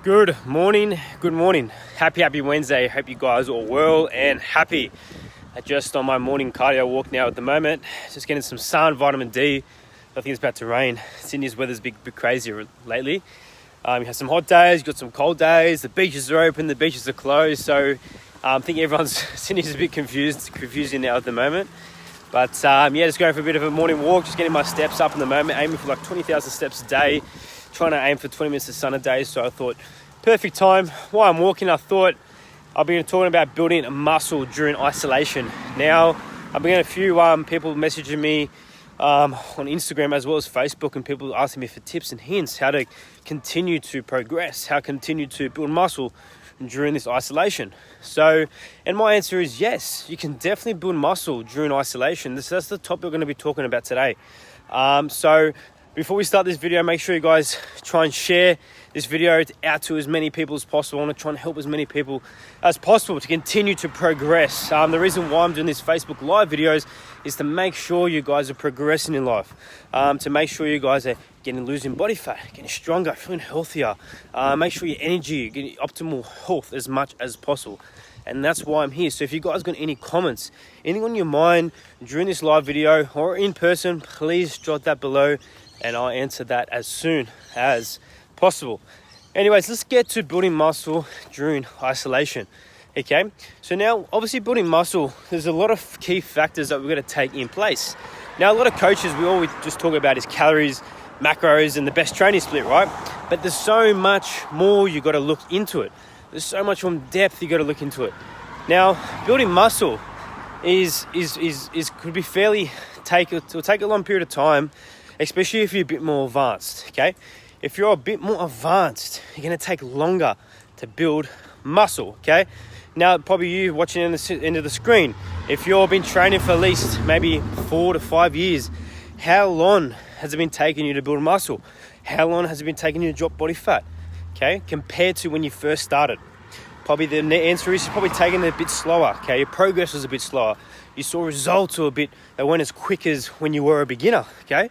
Good morning. Happy Wednesday. Hope you guys are all well and happy. Just on my morning cardio walk now at the moment. Just getting some sun, vitamin D. I think it's about to rain. Sydney's weather's a bit crazy lately. You have some hot days, you've got some cold days. The beaches are open, the beaches are closed. So I think Sydney's a bit confusing now at the moment. But just going for a bit of a morning walk, just getting my steps up in the moment, aiming for like 20,000 steps a day. Trying to aim for 20 minutes of sun a day. So I thought, perfect time. While I'm walking, I thought I'll be talking about building a muscle during isolation. Now, I've been getting a few people messaging me on Instagram as well as Facebook, and people asking me for tips and hints how to continue to progress, how to continue to build muscle during this isolation. So, and my answer is yes, you can definitely build muscle during isolation. That's the topic we're going to be talking about today. So before we start this video, make sure you guys try and share this video out to as many people as possible. I want to try and help as many people as possible to continue to progress. The reason why I'm doing these Facebook Live videos is to make sure you guys are progressing in life, to make sure you guys are losing body fat, getting stronger, feeling healthier, make sure your energy, getting optimal health as much as possible. And that's why I'm here. So if you guys got any comments, anything on your mind during this live video or in person, please jot that below and I'll answer that as soon as possible. Anyways, let's get to building muscle during isolation. Okay, so now obviously building muscle, there's a lot of key factors that we're going to take in place. Now, a lot of coaches, we always just talk about is calories, macros, and the best training split, right? But there's so much more you got to look into it. There's so much more depth you got to look into it. Now, building muscle could be it'll take a long period of time, especially if you're a bit more advanced, okay? If you're a bit more advanced, you're going to take longer to build muscle, okay? Now, probably you watching in the end of the screen, if you've been training for at least maybe 4 to 5 years, how long has it been taking you to build muscle? How long has it been taking you to drop body fat, okay? Compared to when you first started. Probably the answer is probably taking it a bit slower, okay? Your progress was a bit slower. You saw results that weren't as quick as when you were a beginner, okay?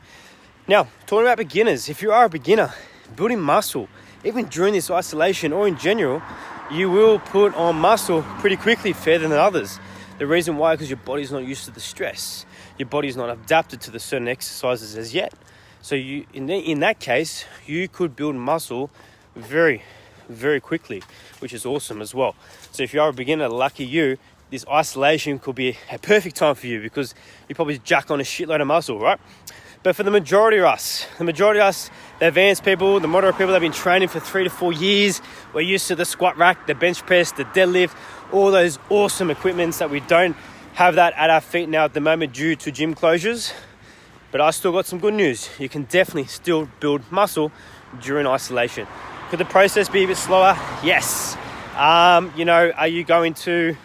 Now, talking about beginners, if you are a beginner, building muscle, even during this isolation or in general, you will put on muscle pretty quickly, further than others. The reason why, because your body's not used to the stress. Your body's not adapted to the certain exercises as yet. So in that case, you could build muscle very, very quickly, which is awesome as well. So if you are a beginner, lucky you, this isolation could be a perfect time for you because you probably jack on a shitload of muscle, right? But for the majority of us, the advanced people, the moderate people that have been training for 3 to 4 years, we're used to the squat rack, the bench press, the deadlift, all those awesome equipments that we don't have that at our feet now at the moment due to gym closures. But I still got some good news. You can definitely still build muscle during isolation. Could the process be a bit slower? Yes. Are you going to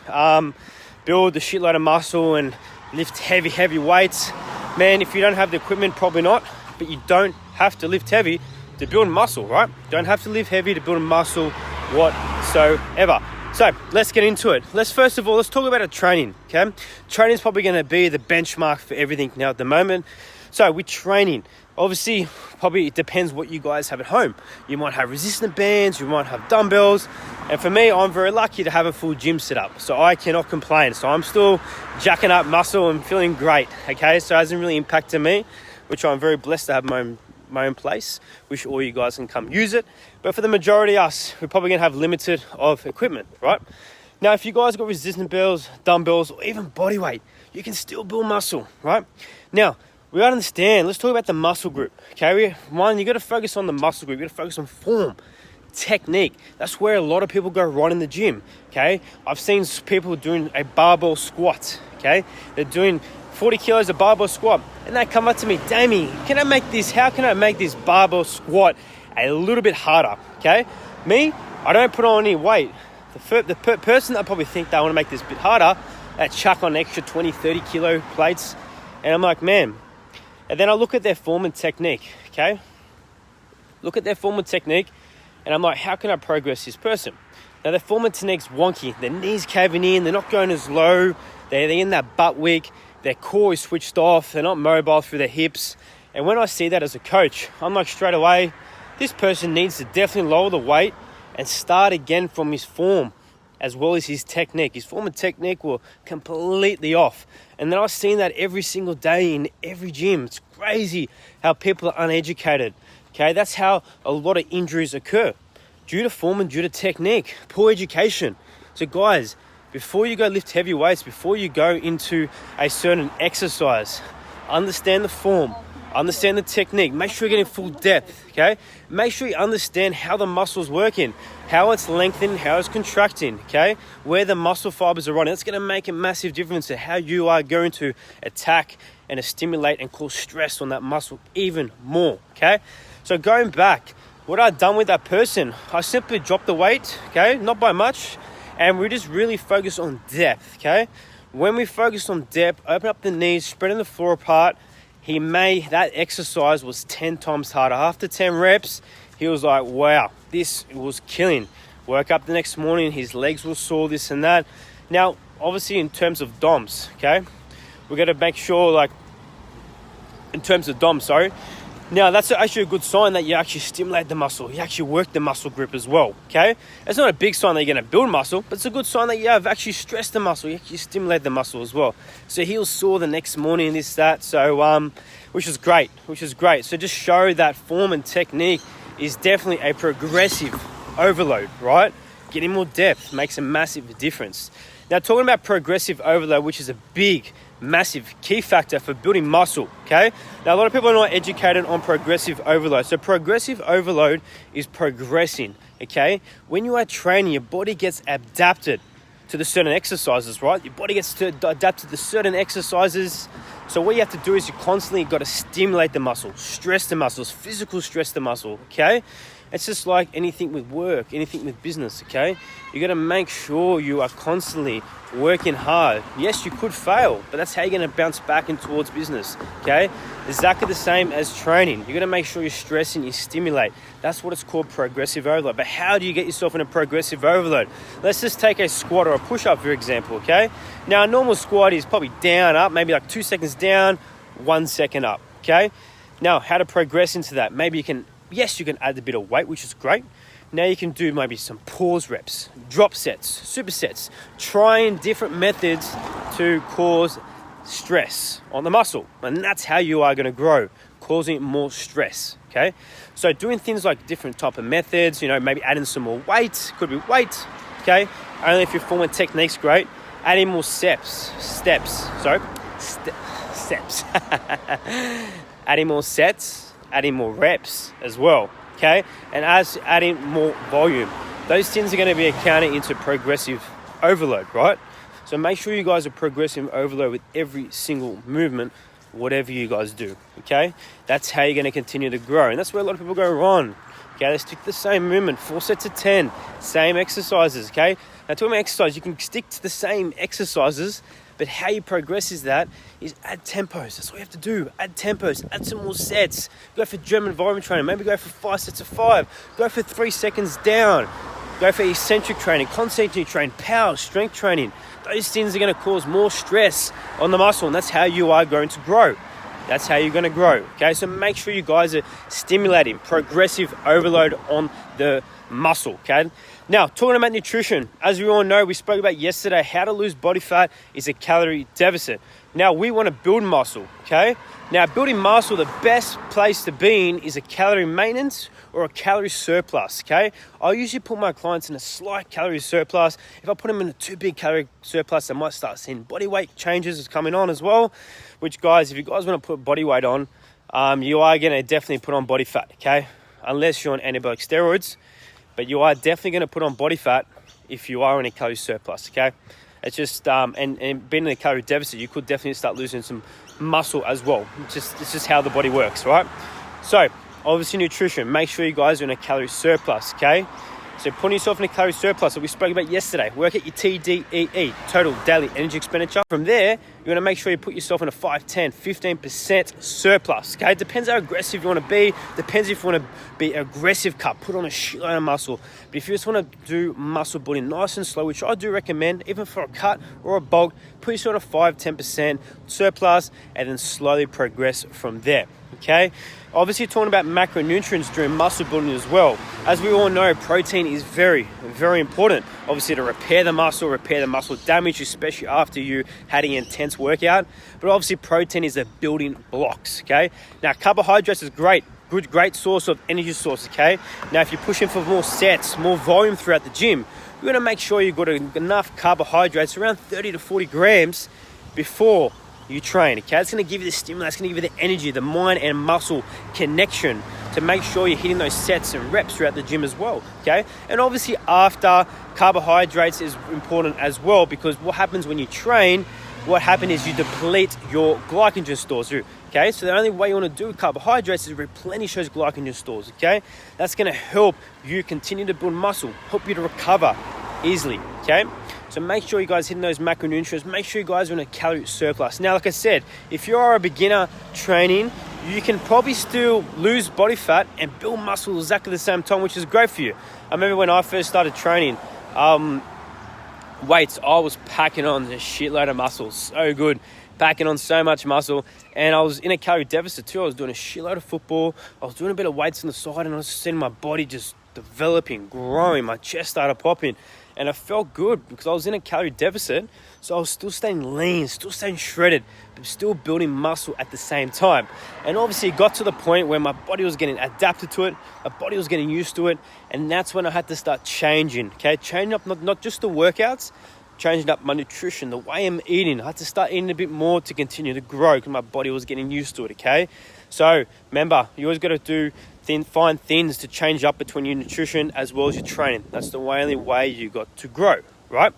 build a shitload of muscle and lift heavy weights? Man, if you don't have the equipment, probably not. But you don't have to lift heavy to build muscle, right? You don't have to lift heavy to build muscle whatsoever. So let's get into it. Let's talk about training, okay? Training is probably going to be the benchmark for everything now at the moment. So with training, obviously, probably it depends what you guys have at home. You might have resistant bands, you might have dumbbells. And for me, I'm very lucky to have a full gym set up. So I cannot complain. So I'm still jacking up muscle and feeling great, okay? So it hasn't really impacted me, which I'm very blessed to have my own place. Wish all you guys can come use it. But for the majority of us, we're probably going to have limited of equipment, right? Now, if you guys got resistant bands, dumbbells, or even body weight, you can still build muscle, right? Now, we gotta understand, let's talk about the muscle group, okay? You gotta focus on the muscle group, you gotta focus on form, technique. That's where a lot of people go wrong in the gym, okay? I've seen people doing a barbell squat, okay? They're doing 40 kilos of barbell squat, and they come up to me, Damien, how can I make this barbell squat a little bit harder, okay? Me, I don't put on any weight. The person that probably think they wanna make this a bit harder, they chuck on extra 20, 30 kilo plates, and I'm like, man. And then I look at their form and technique, okay? And I'm like, how can I progress this person? Now, their form and technique's wonky. Their knees caving in. They're not going as low. They're in that butt wick. Their core is switched off. They're not mobile through their hips. And when I see that as a coach, I'm like, straight away, this person needs to definitely lower the weight and start again from his form as well as his technique. His form and technique were completely off. And then I was seeing that every single day in every gym. It's crazy how people are uneducated. Okay, that's how a lot of injuries occur. Due to form and due to technique, poor education. So guys, before you go lift heavy weights, before you go into a certain exercise, understand the form, understand the technique, make sure you're getting full depth, okay? Make sure you understand how the muscle's working, how it's lengthening, how it's contracting, okay? Where the muscle fibers are running. That's gonna make a massive difference to how you are going to attack and stimulate and cause stress on that muscle even more, okay? So going back, what I've done with that person, I simply dropped the weight, okay? Not by much, and we just really focus on depth, okay? When we focus on depth, open up the knees, spreading the floor apart, that exercise was 10 times harder. After 10 reps, he was like, wow, this was killing. Woke up the next morning, his legs were sore, this and that. Now, obviously in terms of DOMs, okay? We got to make sure, Now, that's actually a good sign that you actually stimulate the muscle. You actually work the muscle group as well, okay? It's not a big sign that you're going to build muscle, but it's a good sign that you have actually stressed the muscle. You actually stimulate the muscle as well. So he was sore the next morning, this, that. So, which is great. So just show that form and technique is definitely a progressive overload, right? Getting more depth makes a massive difference. Now, talking about progressive overload, which is a big, massive key factor for building muscle, okay? Now, a lot of people are not educated on progressive overload. So progressive overload is progressing, okay? When you are training, your body gets adapted to the certain exercises, right? Your body gets to adapt to the certain exercises. So what you have to do is you constantly got to stimulate the muscle, stress the muscles, physical stress the muscle, okay? It's just like anything with work, anything with business, okay? You got to make sure you are constantly working hard. Yes, you could fail, but that's how you're going to bounce back in towards business, okay? Exactly the same as training. You got to make sure you stress and you stimulate. That's what it's called, progressive overload. But how do you get yourself in a progressive overload? Let's just take a squat or a push-up, for example, okay? Now, a normal squat is probably down, up, maybe like 2 seconds down, 1 second up, okay? Now, how to progress into that? Maybe you can add a bit of weight, which is great. Now you can do maybe some pause reps, drop sets, supersets, trying different methods to cause stress on the muscle. And that's how you are going to grow, causing more stress, okay? So doing things like different type of methods, maybe adding some more weight, could be weight, okay? Only if your form and technique's great. Adding more steps. Adding more sets, adding more reps as well, okay? And as adding more volume. Those things are going to be accounted into progressive overload, right? So make sure you guys are progressive overload with every single movement, whatever you guys do, okay? That's how you're going to continue to grow. And that's where a lot of people go wrong. Okay, they stick to the same movement, 4 sets of 10, same exercises, okay? Now, talking about exercise, you can stick to the same exercises, but how you progress is add tempos. That's what you have to do. Add tempos, add some more sets. Go for German environment training. Maybe go for 5 sets of 5. Go for 3 seconds down. Go for eccentric training, concentric training, power, strength training. Those things are going to cause more stress on the muscle, and that's how you are going to grow. That's how you're going to grow, okay? So make sure you guys are stimulating progressive overload on the muscle, okay? Now, talking about nutrition, as we all know, we spoke about yesterday, how to lose body fat is a calorie deficit. Now, we want to build muscle, okay? Now, building muscle, the best place to be in is a calorie maintenance or a calorie surplus, okay? I usually put my clients in a slight calorie surplus. If I put them in a too big calorie surplus, I might start seeing body weight changes coming on as well, which, guys, if you guys want to put body weight on, you are going to definitely put on body fat, okay? Unless you're on anabolic steroids, but you are definitely going to put on body fat if you are in a calorie surplus, okay? It's just, and being in a calorie deficit, you could definitely start losing some muscle as well. It's just how the body works, right? So, obviously nutrition, make sure you guys are in a calorie surplus, okay? So putting yourself in a calorie surplus that we spoke about yesterday, work at your TDEE, total daily energy expenditure. From there, you want to make sure you put yourself in a 5, 10, 15% surplus, okay? It depends how aggressive you want to be. Depends if you want to be aggressive cut, put on a shitload of muscle. But if you just want to do muscle building nice and slow, which I do recommend, even for a cut or a bulk, put yourself in a 5, 10% surplus and then slowly progress from there. Okay, obviously talking about macronutrients during muscle building as well. As we all know, protein is very, very important. Obviously to repair the muscle damage, especially after you had an intense workout. But obviously protein is the building blocks, okay? Now carbohydrates is great source of energy source, okay? Now if you're pushing for more sets, more volume throughout the gym, you're gonna make sure you've got enough carbohydrates, around 30 to 40 grams before you train, okay? It's going to give you the stimulus, it's going to give you the energy, the mind and muscle connection to make sure you're hitting those sets and reps throughout the gym as well, okay? And obviously after, carbohydrates is important as well, because what happens when you train, what happens is you deplete your glycogen stores, okay? So the only way you want to do carbohydrates is replenish those glycogen stores, okay? That's going to help you continue to build muscle, help you to recover easily, okay? So make sure you guys hitting those macronutrients. Make sure you guys are in a calorie surplus. Now, like I said, if you are a beginner training, you can probably still lose body fat and build muscle exactly the same time, which is great for you. I remember when I first started training weights, I was packing on a shitload of muscle. So good. Packing on so much muscle. And I was in a calorie deficit too. I was doing a shitload of football. I was doing a bit of weights on the side, and I was seeing my body just developing, growing. My chest started popping. And I felt good because I was in a calorie deficit. So I was still staying lean, still staying shredded, but still building muscle at the same time. And obviously it got to the point where my body was getting adapted to it. My body was getting used to it. And that's when I had to start changing, okay? Changing up not just the workouts, changing up my nutrition, the way I'm eating. I had to start eating a bit more to continue to grow because my body was getting used to it, okay? So remember, you always got to find things to change up between your nutrition as well as your training. That's the only way you got to grow, right?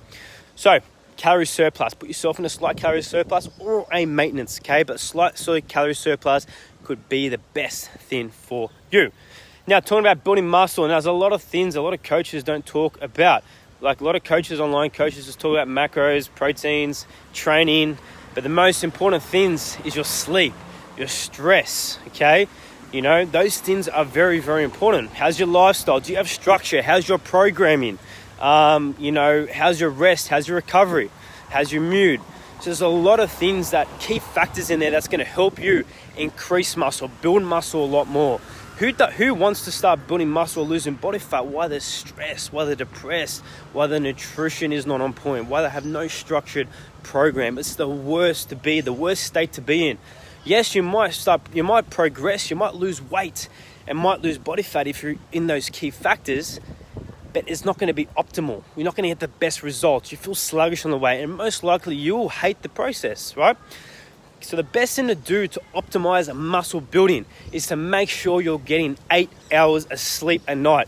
So calorie surplus, put yourself in a slight calorie surplus or a maintenance, okay? But slight calorie surplus could be the best thing for you. Now, talking about building muscle, and there's a lot of things a lot of coaches don't talk about. Like a lot of coaches, online coaches, just talk about macros, proteins, training. But the most important things is your sleep, your stress, okay? You know, those things are very, very important. How's your lifestyle? Do you have structure? How's your programming? You know, how's your rest? How's your recovery? How's your mood? So there's a lot of things, that key factors in there that's going to help you increase muscle, build muscle a lot more. Who wants to start building muscle, losing body fat while they're stressed, while they're depressed, while their nutrition is not on point, while they have no structured program? It's the worst state to be in. Yes, you might progress, you might lose weight and might lose body fat if you're in those key factors, but it's not going to be optimal. You're not going to get the best results. You feel sluggish on the way, and most likely you will hate the process, right? So the best thing to do to optimize muscle building is to make sure you're getting 8 hours of sleep a night.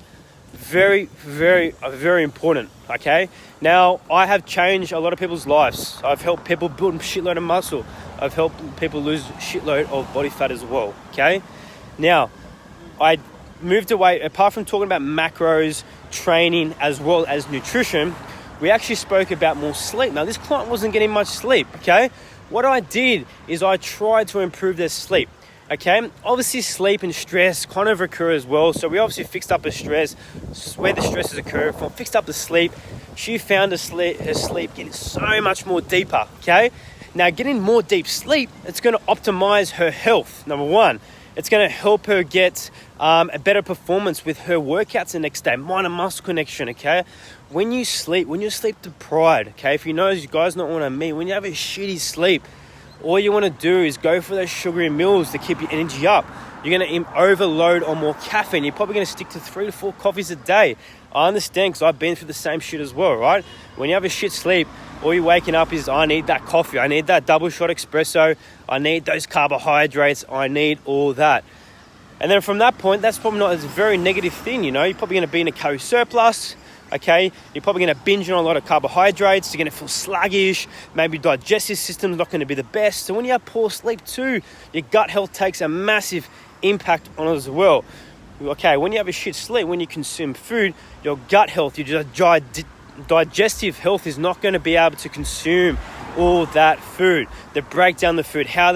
Very, very, very important, okay? Now, I have changed a lot of people's lives. I've helped people build a shitload of muscle. I've helped people lose a shitload of body fat as well, okay? Now, I moved away, apart from talking about macros, training, as well as nutrition, we actually spoke about more sleep. Now, this client wasn't getting much sleep, okay? What I did is I tried to improve their sleep, okay? Obviously, sleep and stress kind of occur as well. So we obviously fixed up her stress, where the stresses occur from, fixed up the sleep. She found her sleep getting so much more deeper, okay? Now, getting more deep sleep, it's going to optimize her health, number one. It's going to help her get a better performance with her workouts the next day, mind and muscle connection, okay? When you're sleep deprived, okay? If you know, you guys know what I mean, when you have a shitty sleep, all you want to do is go for those sugary meals to keep your energy up. You're going to overload on more caffeine. You're probably going to stick to 3 to 4 coffees a day. I understand, because I've been through the same shit as well, right? When you have a shit sleep, all you're waking up is, I need that coffee, I need that double shot espresso, I need those carbohydrates, I need all that. And then from that point, that's probably not a very negative thing, you know? You're probably going to be in a calorie surplus, okay? You're probably going to binge on a lot of carbohydrates, you're going to feel sluggish, maybe digestive system's not going to be the best. So when you have poor sleep too, your gut health takes a massive impact on it as well. Okay, when you have a shit sleep, when you consume food, your gut health, your digestive health is not going to be able to consume all that food, to break down the food, how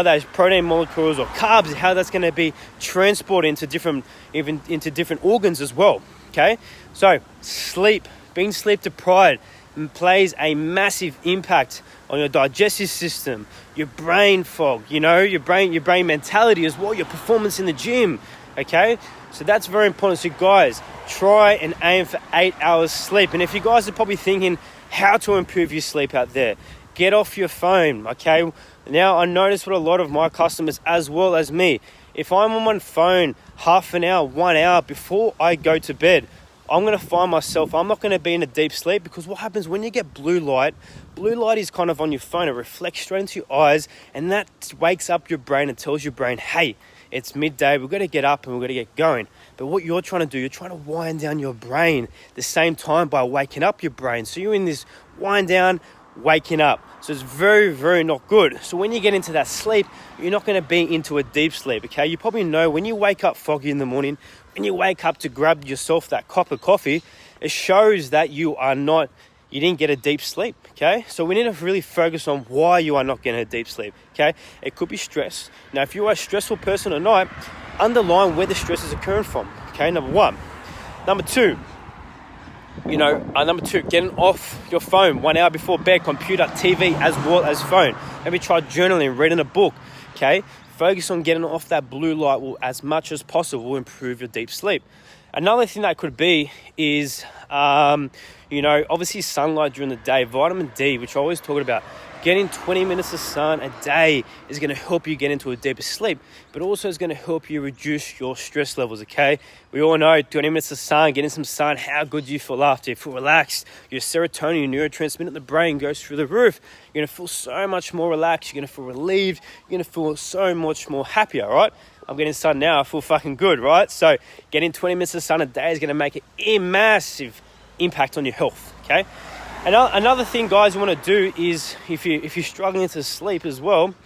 those protein molecules or carbs, how that's going to be transported into different organs as well. Okay, so sleep, being sleep deprived, plays a massive impact on your digestive system, your brain fog, your brain mentality as well, your performance in the gym. Okay, so that's very important. So guys, try and aim for 8 hours sleep. And if you guys are probably thinking how to improve your sleep out there, get off your phone. Okay, now I notice what a lot of my customers, as well as me, if I'm on my phone half an hour, 1 hour before I go to bed, I'm going to find myself, I'm not going to be in a deep sleep, because what happens when you get blue light is kind of on your phone. It reflects straight into your eyes, and that wakes up your brain and tells your brain, hey, it's midday, we've got to get up and we've got to get going. But what you're trying to do, you're trying to wind down your brain at the same time by waking up your brain. So you're in this wind down, waking up. So it's very, very not good. So when you get into that sleep, you're not going to be into a deep sleep, okay? You probably know when you wake up foggy in the morning, when you wake up to grab yourself that cup of coffee, it shows that you didn't get a deep sleep, okay? So we need to really focus on why you are not getting a deep sleep, okay? It could be stress. Now, if you are a stressful person at night, underline where the stress is occurring from, okay? Number one. Number two, getting off your phone 1 hour before bed, computer, TV, as well as phone. Maybe try journaling, reading a book, okay? Focus on getting off that blue light will, as much as possible, improve your deep sleep. Another thing that could be is, obviously sunlight during the day, vitamin D, which I always talk about. Getting 20 minutes of sun a day is going to help you get into a deeper sleep, but also is going to help you reduce your stress levels, okay? We all know 20 minutes of sun, getting some sun, how good do you feel after? You feel relaxed. Your serotonin, your neurotransmitter in the brain goes through the roof. You're going to feel so much more relaxed. You're going to feel relieved. You're going to feel so much more happier, right? I'm getting sun now. I feel fucking good, right? So getting 20 minutes of sun a day is going to make a massive impact on your health, okay? Another thing, guys, you want to do is, if you're struggling to sleep as well,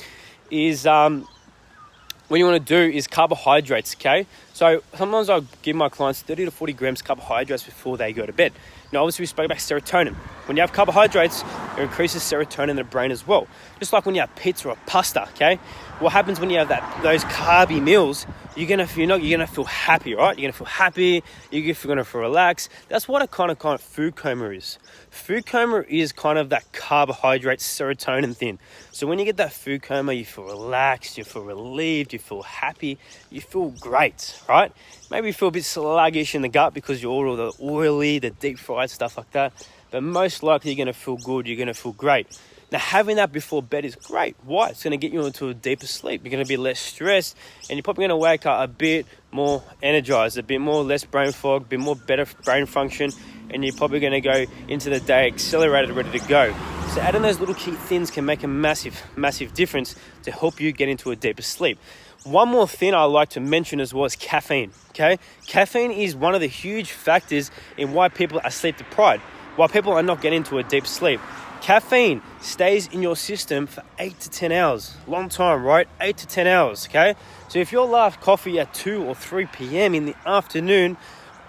is what you want to do is carbohydrates, okay? So sometimes I give my clients 30 to 40 grams of carbohydrates before they go to bed. Now, obviously, we spoke about serotonin. When you have carbohydrates, it increases serotonin in the brain as well. Just like when you have pizza or pasta, okay? What happens when you have those carby meals? You're gonna feel happy, right? You're gonna feel happy. You're gonna feel relaxed. That's what a kind of food coma is. Food coma is kind of that carbohydrate serotonin thing. So when you get that food coma, you feel relaxed, you feel relieved, you feel happy, you feel great, right? Maybe you feel a bit sluggish in the gut because you're all the oily, the deep fried stuff like that. But most likely you're gonna feel good. You're gonna feel great. Now, having that before bed is great. Why? It's going to get you into a deeper sleep. You're going to be less stressed, and you're probably going to wake up a bit more energized, a bit more less brain fog, a bit more better brain function, and you're probably going to go into the day accelerated, ready to go. So adding those little key things can make a massive, massive difference to help you get into a deeper sleep. One more thing I like to mention as well is caffeine, okay? Caffeine is one of the huge factors in why people are sleep deprived, why people are not getting into a deep sleep. Caffeine stays in your system for 8 to 10 hours. Long time, right? 8 to 10 hours, okay? So if your last coffee at 2 or 3 p.m. in the afternoon,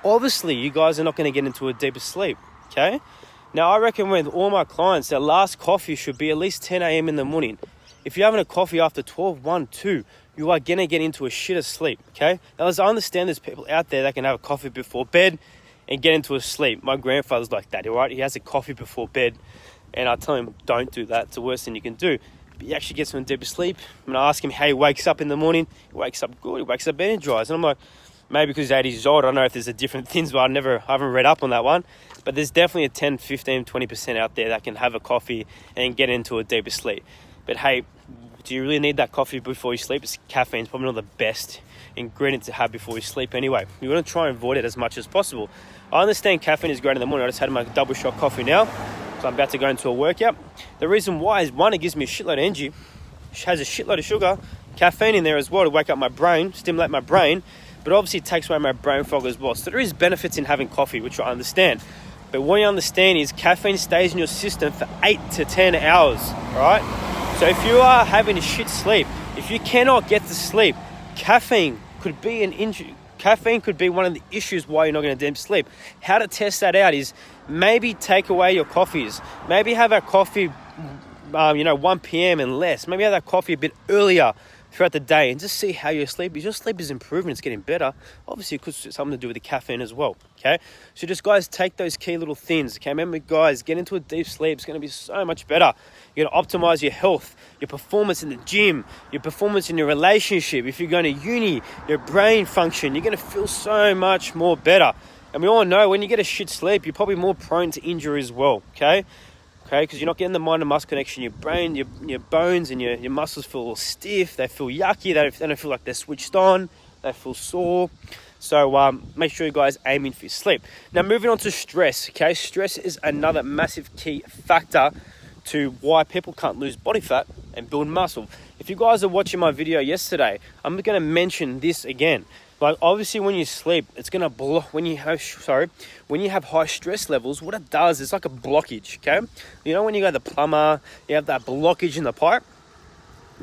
obviously you guys are not going to get into a deeper sleep, okay? Now, I recommend all my clients that last coffee should be at least 10 a.m. in the morning. If you're having a coffee after 12, 1, 2, you are going to get into a shit of sleep, okay? Now, as I understand, there's people out there that can have a coffee before bed and get into a sleep. My grandfather's like that, right? He has a coffee before bed. And I tell him, don't do that. It's the worst thing you can do. But he actually gets into deeper sleep. When I ask him how he wakes up in the morning, he wakes up good. He wakes up energized. And I'm like, maybe because he's 80 years old. I don't know if there's a different things, but I haven't read up on that one. But there's definitely a 10, 15, 20% out there that can have a coffee and get into a deeper sleep. But hey, do you really need that coffee before you sleep? Caffeine's probably not the best ingredient to have before you sleep anyway. You want to try and avoid it as much as possible. I understand caffeine is great in the morning. I just had my double shot coffee now. So I'm about to go into a workout. The reason why is, one, it gives me a shitload of energy. It has a shitload of sugar, caffeine in there as well to wake up my brain, stimulate my brain, but obviously it takes away my brain fog as well. So there is benefits in having coffee, which I understand. But what you understand is caffeine stays in your system for 8 to 10 hours, all right? So if you are having a shit sleep, if you cannot get to sleep, caffeine could be an injury. Caffeine could be one of the issues why you're not going to deep sleep. How to test that out is maybe take away your coffees. Maybe have our coffee, 1 p.m. and less. Maybe have that coffee a bit earlier throughout the day and just see how your sleep is improving. It's getting better. Obviously, it could have something to do with the caffeine as well. Okay, so just guys, take those key little things. Okay, remember guys, get into a deep sleep. It's going to be so much better. You're going to optimize your health, your performance in the gym, your performance in your relationship. If you're going to uni, your brain function, you're going to feel so much more better. And we all know when you get a shit sleep, you're probably more prone to injury as well. Okay, because you're not getting the mind and muscle connection. Your brain, your bones and your muscles feel all stiff. They feel yucky. They don't feel like they're switched on. They feel sore. So make sure you guys aiming for your sleep. Now moving on to stress. Okay, stress is another massive key factor to why people can't lose body fat and build muscle. If you guys are watching my video yesterday, I'm going to mention this again. Like obviously when you sleep, it's going to block, when you have high stress levels, what it does is like a blockage, okay? You know when you go to the plumber, you have that blockage in the pipe?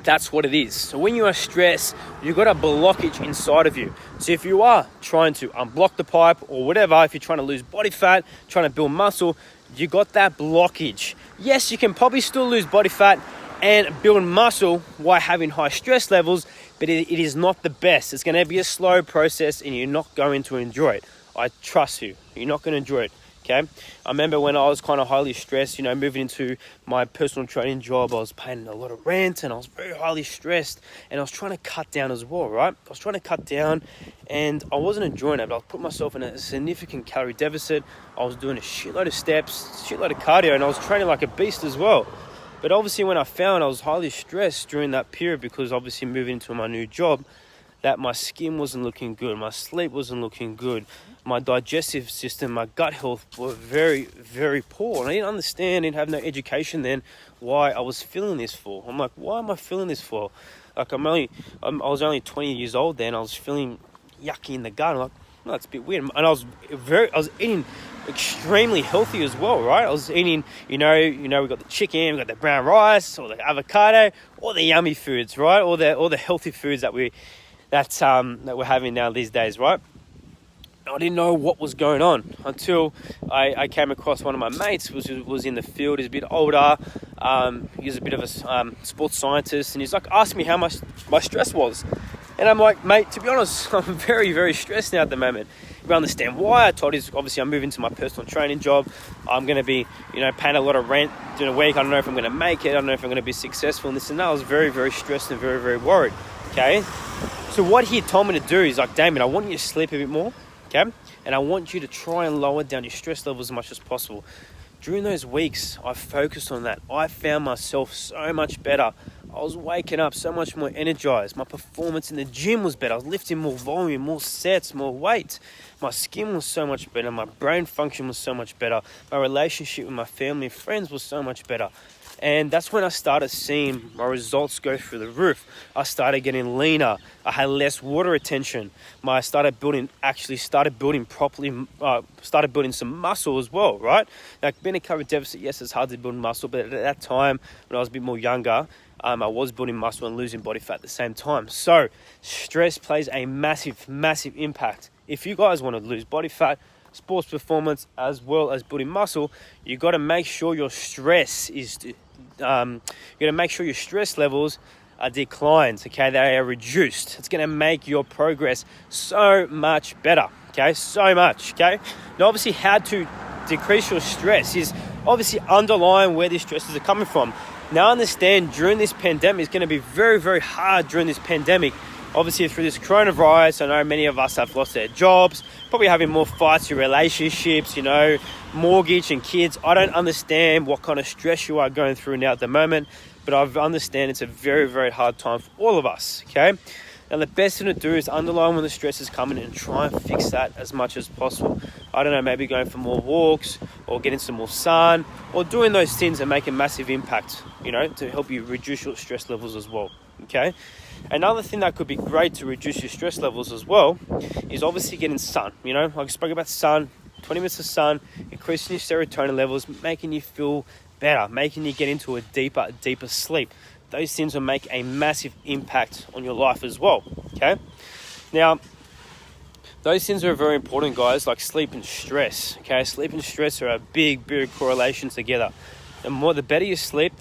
That's what it is. So when you are stressed, you've got a blockage inside of you. So if you are trying to unblock the pipe or whatever, if you're trying to lose body fat, trying to build muscle, you got that blockage. Yes, you can probably still lose body fat and build muscle while having high stress levels, but it is not the best. It's going to be a slow process and you're not going to enjoy it. I trust you. You're not going to enjoy it, okay? I remember when I was kind of highly stressed, moving into my personal training job, I was paying a lot of rent and I was very highly stressed and I was trying to cut down as well, right? I was trying to cut down and I wasn't enjoying it, but I put myself in a significant calorie deficit. I was doing a shitload of steps, shitload of cardio, and I was training like a beast as well. But obviously when I found I was highly stressed during that period, because obviously moving into my new job, that my skin wasn't looking good, my sleep wasn't looking good, my digestive system, my gut health were very, very poor. And I didn't understand, didn't have no education then why I was feeling this for. I'm like, why am I feeling this for? Like I was only 20 years old then, I was feeling yucky in the gut. I'm like, no, it's a bit weird. And I was eating extremely healthy as well, right? I was eating, we got the chicken, we got the brown rice, or the avocado, all the yummy foods, right? All the healthy foods that we're having now these days, right? I didn't know what was going on until I came across one of my mates who was in the field. He's a bit older. He's a bit of a sports scientist, and he's like asked me how much my stress was. And I'm like, mate, to be honest, I'm very, very stressed now at the moment. You understand why? I told him, obviously, I'm moving to my personal training job. I'm going to be, paying a lot of rent during a week. I don't know if I'm going to make it. I don't know if I'm going to be successful in this and that. I was very, very stressed and very, very worried, okay? So what he told me to do is like, Damien, I want you to sleep a bit more, okay? And I want you to try and lower down your stress levels as much as possible. During those weeks, I focused on that. I found myself so much better. I was waking up so much more energized. My performance in the gym was better. I was lifting more volume, more sets, more weight. My skin was so much better. My brain function was so much better. My relationship with my family and friends was so much better. And that's when I started seeing my results go through the roof. I started getting leaner. I had less water retention. Started building properly. Started building some muscle as well, right? Like being a calorie deficit, yes, it's hard to build muscle, but at that time, when I was a bit more younger, I was building muscle and losing body fat at the same time. So stress plays a massive, massive impact. If you guys want to lose body fat, sports performance, as well as building muscle, you got to make sure your stress is, you got to make sure your stress levels are declined, okay? They are reduced. It's going to make your progress so much better, okay? So much, okay? Now, obviously, how to decrease your stress is obviously underlying where these stresses are coming from. Now, understand during this pandemic, it's going to be very, very hard during this pandemic. Obviously, through this coronavirus, I know many of us have lost their jobs, probably having more fights in relationships, mortgage and kids. I don't understand what kind of stress you are going through now at the moment, but I understand it's a very, very hard time for all of us, okay? Now, the best thing to do is underline when the stress is coming and try and fix that as much as possible. I don't know, maybe going for more walks or getting some more sun or doing those things that make a massive impact, to help you reduce your stress levels as well, okay? Another thing that could be great to reduce your stress levels as well is obviously getting sun. Like I spoke about sun, 20 minutes of sun, increasing your serotonin levels, making you feel better, making you get into a deeper sleep. Those things will make a massive impact on your life as well, okay? Now, those things are very important, guys, like sleep and stress, okay? Sleep and stress are a big, big correlation together. The better you sleep,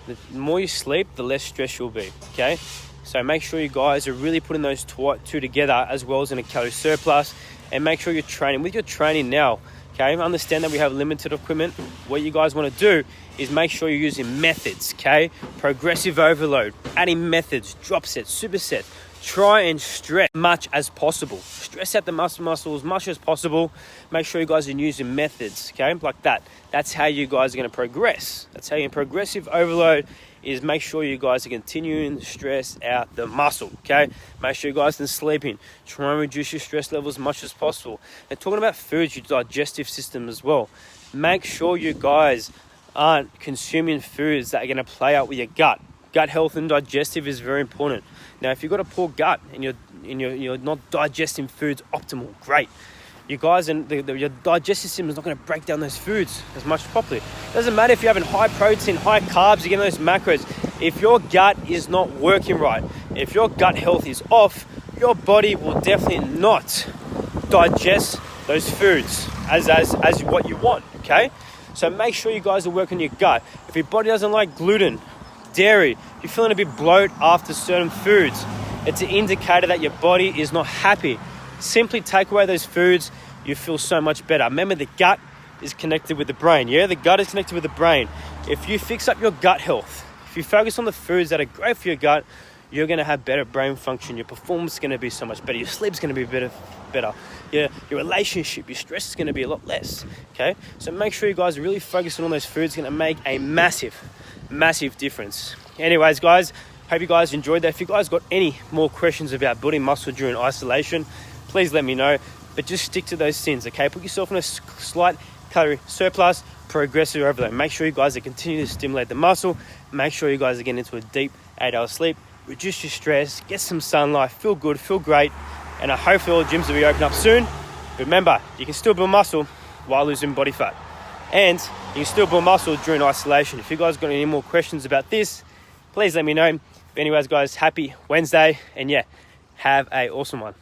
the more you sleep, the less stress you'll be, okay? So make sure you guys are really putting those two together, as well as in a calorie surplus, and make sure you're training. With your training now, okay, understand that we have limited equipment. What you guys want to do is make sure you're using methods, okay? Progressive overload, adding methods, drop sets, supersets. Try and stress as much as possible. Stress out the muscle as much as possible. Make sure you guys are using methods, okay, like that. That's how you guys are going to progress. That's how you progressive overload is. Make sure you guys are continuing to stress out the muscle, okay? Make sure you guys are sleeping. Try and reduce your stress levels as much as possible. And talking about foods, your digestive system as well. Make sure you guys aren't consuming foods that are going to play out with your gut. Gut health and digestive is very important. Now, if you've got a poor gut and you're not digesting foods optimal, great. You guys and your digestive system is not going to break down those foods as much properly. It doesn't matter if you're having high protein, high carbs, you're getting those macros. If your gut is not working right, if your gut health is off, your body will definitely not digest those foods as what you want, okay? So make sure you guys are working your gut. If your body doesn't like gluten, dairy, if you're feeling a bit bloat after certain foods, it's an indicator that your body is not happy. Simply take away those foods, you feel so much better. Remember, the gut is connected with the brain. Yeah, the gut is connected with the brain. If you fix up your gut health, if you focus on the foods that are great for your gut, you're going to have better brain function. Your performance is going to be so much better. Your sleep's going to be better. Your relationship, your stress is going to be a lot less. Okay, so make sure you guys are really focusing on those foods. It's going to make a massive difference. Anyways, guys, hope you guys enjoyed that. If you guys got any more questions about building muscle during isolation, please let me know. But just stick to those things, okay? Put yourself in a slight calorie surplus, progressive overload. Make sure you guys are continuing to stimulate the muscle. Make sure you guys are getting into a deep 8-hour sleep. Reduce your stress, get some sunlight, feel good, feel great. And I hope all the gyms will be open up soon. But remember, you can still build muscle while losing body fat. And you can still build muscle during isolation. If you guys got any more questions about this, please let me know. But anyways, guys, happy Wednesday. And yeah, have an awesome one.